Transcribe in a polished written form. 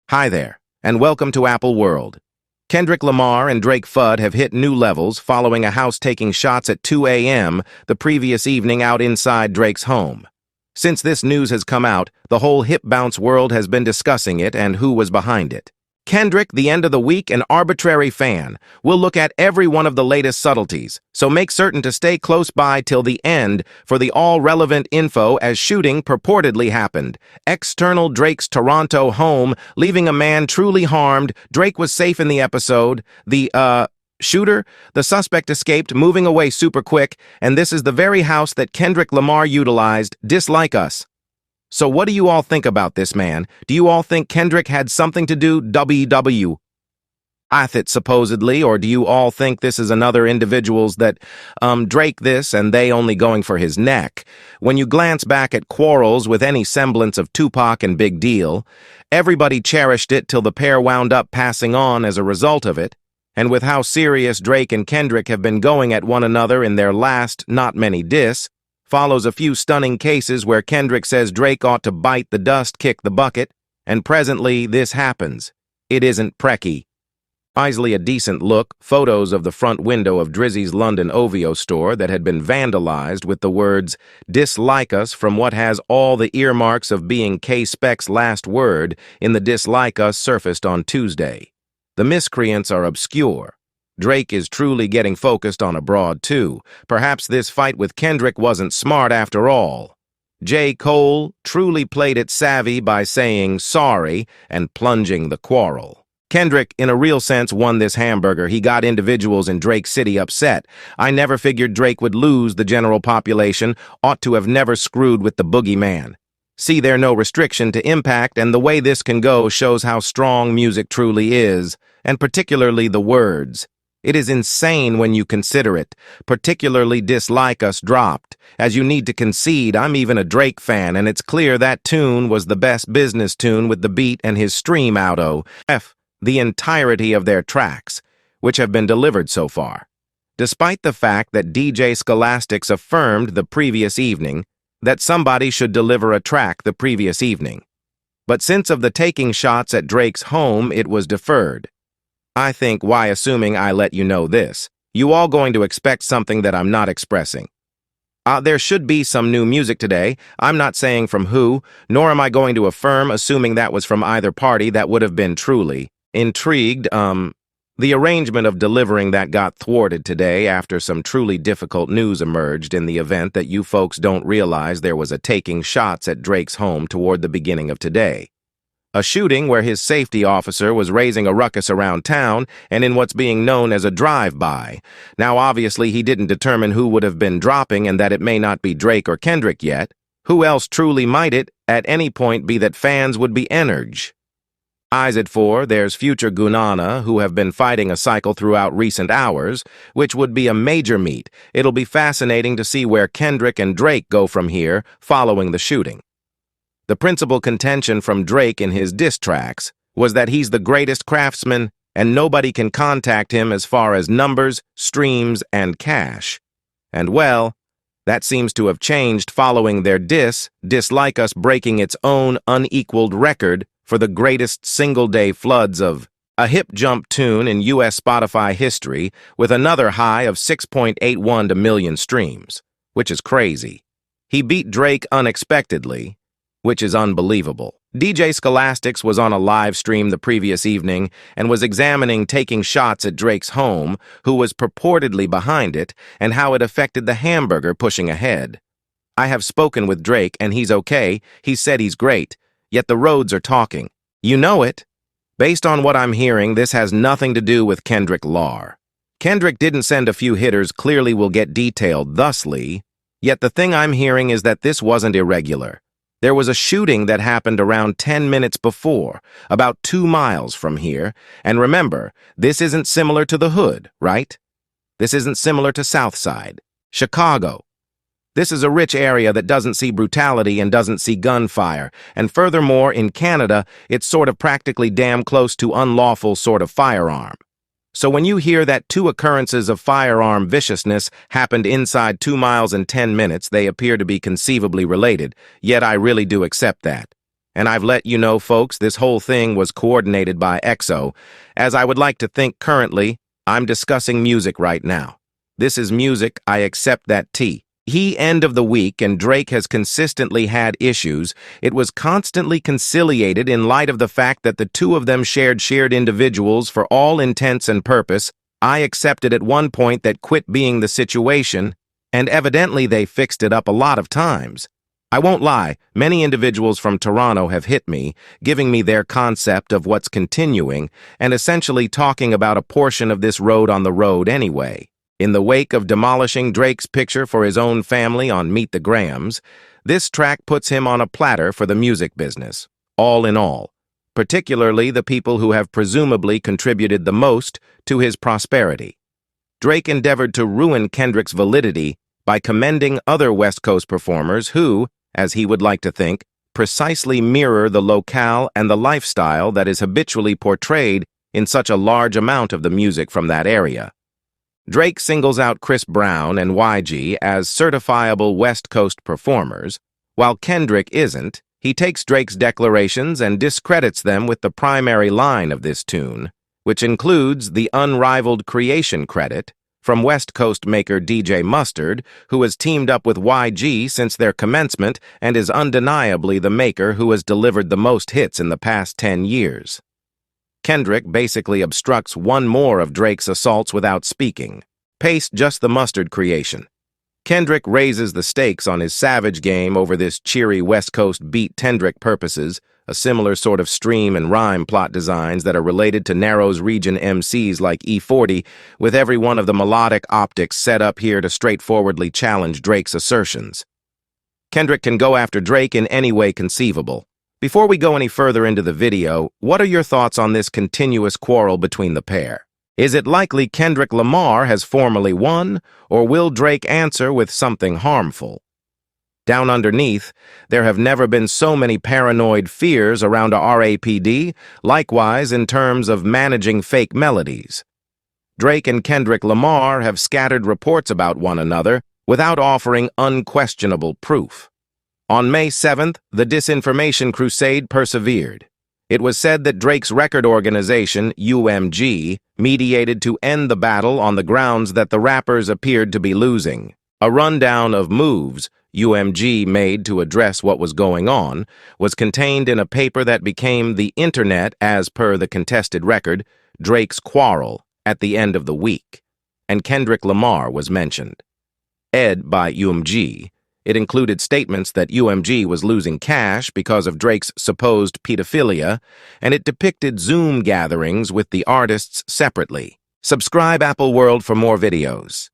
Hi there, and welcome to Apple World. Kendrick Lamar and Drake Fudd have hit new levels following a house taking shots at 2 a.m. the previous evening out inside Drake's home. Since this news has come out, the whole hip bounce world has been discussing it and who was behind it. Kendrick, the end of the week, an arbitrary fan. We'll look at every one of the latest subtleties, so make certain to stay close by till the end for the all-relevant info as shooting purportedly happened. External Drake's Toronto home, leaving a man truly harmed. Drake was safe in the episode. The shooter? The suspect escaped, moving away super quick, and this is the very house that Kendrick Lamar utilized. Dislike us. So what do you all think about this man? Do you all think Kendrick had something to do with it supposedly, or do you all think this is another individuals that Drake this and they only going for his neck? When you glance back at quarrels with any semblance of Tupac and Big Deal, everybody cherished it till the pair wound up passing on as a result of it. And with how serious Drake and Kendrick have been going at one another in their last not many diss, follows a few stunning cases where Kendrick says Drake ought to bite the dust, kick the bucket, and presently this happens. It isn't precky. Easily a decent look, photos of the front window of Drizzy's London OVO store that had been vandalized with the words, "Dislike us," from what has all the earmarks of being K-Spec's last word in the "Dislike us" surfaced on Tuesday. The miscreants are obscure. Drake is truly getting focused on abroad, too. Perhaps this fight with Kendrick wasn't smart after all. J. Cole truly played it savvy by saying sorry and plunging the quarrel. Kendrick, in a real sense, won this hamburger. He got individuals in Drake City upset. I never figured Drake would lose. The general population ought to have never screwed with the boogeyman. See, there no restriction to impact, and the way this can go shows how strong music truly is, and particularly the words. It is insane when you consider it, particularly "Dislike Us" dropped. As you need to concede, I'm even a Drake fan, and it's clear that tune was the best business tune with the beat and his stream auto. The entirety of their tracks, which have been delivered so far. Despite the fact that DJ Scholastics affirmed the previous evening that somebody should deliver a track the previous evening. But since of the taking shots at Drake's home, it was deferred. I think, why assuming I let you know this? You all going to expect something that I'm not expressing. There should be some new music today. I'm not saying from who, nor am I going to affirm, assuming that was from either party. That would have been truly intrigued. The arrangement of delivering that got thwarted today after some truly difficult news emerged in the event that you folks don't realize there was a taking shots at Drake's home toward the beginning of today. A shooting where his safety officer was raising a ruckus around town and in what's being known as a drive-by. Now, obviously, he didn't determine who would have been dropping and that it may not be Drake or Kendrick yet. Who else truly might it, at any point, be that fans would be energy? Eyes it for, there's future Gunana, who have been fighting a cycle throughout recent hours, which would be a major meet. It'll be fascinating to see where Kendrick and Drake go from here, following the shooting. The principal contention from Drake in his diss tracks was that he's the greatest craftsman and nobody can contact him as far as numbers, streams, and cash. And well, that seems to have changed following their Dislike Us breaking its own unequaled record for the greatest single-day floods of a hip jump tune in U.S. Spotify history with another high of 6.81 million streams, which is crazy. He beat Drake unexpectedly, which is unbelievable. DJ Scholastics was on a live stream the previous evening and was examining taking shots at Drake's home, who was purportedly behind it, and how it affected the hamburger pushing ahead. I have spoken with Drake and he's okay. He said he's great. Yet the roads are talking. You know it. Based on what I'm hearing, this has nothing to do with Kendrick Lamar. Kendrick didn't send a few hitters, clearly will get detailed thusly. Yet the thing I'm hearing is that this wasn't irregular. There was a shooting that happened around 10 minutes before, about 2 miles from here. And remember, this isn't similar to the hood, right? This isn't similar to Southside, Chicago. This is a rich area that doesn't see brutality and doesn't see gunfire. And furthermore, in Canada, it's sort of practically damn close to unlawful sort of firearm. So when you hear that 2 occurrences of firearm viciousness happened inside 2 miles and 10 minutes, they appear to be conceivably related, yet I really do accept that. And I've let you know, folks, this whole thing was coordinated by EXO, as I would like to think currently, I'm discussing music right now. This is music, I accept that T. End of the week, and Drake has consistently had issues. It was constantly conciliated in light of the fact that the two of them shared individuals for all intents and purpose. I accepted at one point that quit being the situation, and evidently they fixed it up a lot of times. I won't lie, many individuals from Toronto have hit me, giving me their concept of what's continuing, and essentially talking about a portion of this road on the road anyway. In the wake of demolishing Drake's picture for his own family on Meet the Grahams, this track puts him on a platter for the music business, all in all, particularly the people who have presumably contributed the most to his prosperity. Drake endeavored to ruin Kendrick's validity by commending other West Coast performers who, as he would like to think, precisely mirror the locale and the lifestyle that is habitually portrayed in such a large amount of the music from that area. Drake singles out Chris Brown and YG as certifiable West Coast performers, while Kendrick isn't. He takes Drake's declarations and discredits them with the primary line of this tune, which includes the unrivaled creation credit from West Coast maker DJ Mustard, who has teamed up with YG since their commencement and is undeniably the maker who has delivered the most hits in the past 10 years. Kendrick basically obstructs one more of Drake's assaults without speaking. Paste just the Mustard creation. Kendrick raises the stakes on his savage game over this cheery West Coast beat Kendrick purposes, a similar sort of stream and rhyme plot designs that are related to Narrow's region MCs like E40, with every one of the melodic optics set up here to straightforwardly challenge Drake's assertions. Kendrick can go after Drake in any way conceivable. Before we go any further into the video, what are your thoughts on this continuous quarrel between the pair? Is it likely Kendrick Lamar has formally won, or will Drake answer with something harmful? Down underneath, there have never been so many paranoid fears around a RAPD, likewise in terms of managing fake melodies. Drake and Kendrick Lamar have scattered reports about one another without offering unquestionable proof. On May 7th, the disinformation crusade persevered. It was said that Drake's record organization, UMG, mediated to end the battle on the grounds that the rappers appeared to be losing. A rundown of moves UMG made to address what was going on was contained in a paper that became the internet as per the contested record, Drake's Quarrel, at the end of the week, and Kendrick Lamar was mentioned. By UMG, it included statements that UMG was losing cash because of Drake's supposed pedophilia, and it depicted Zoom gatherings with the artists separately. Subscribe Apple World for more videos.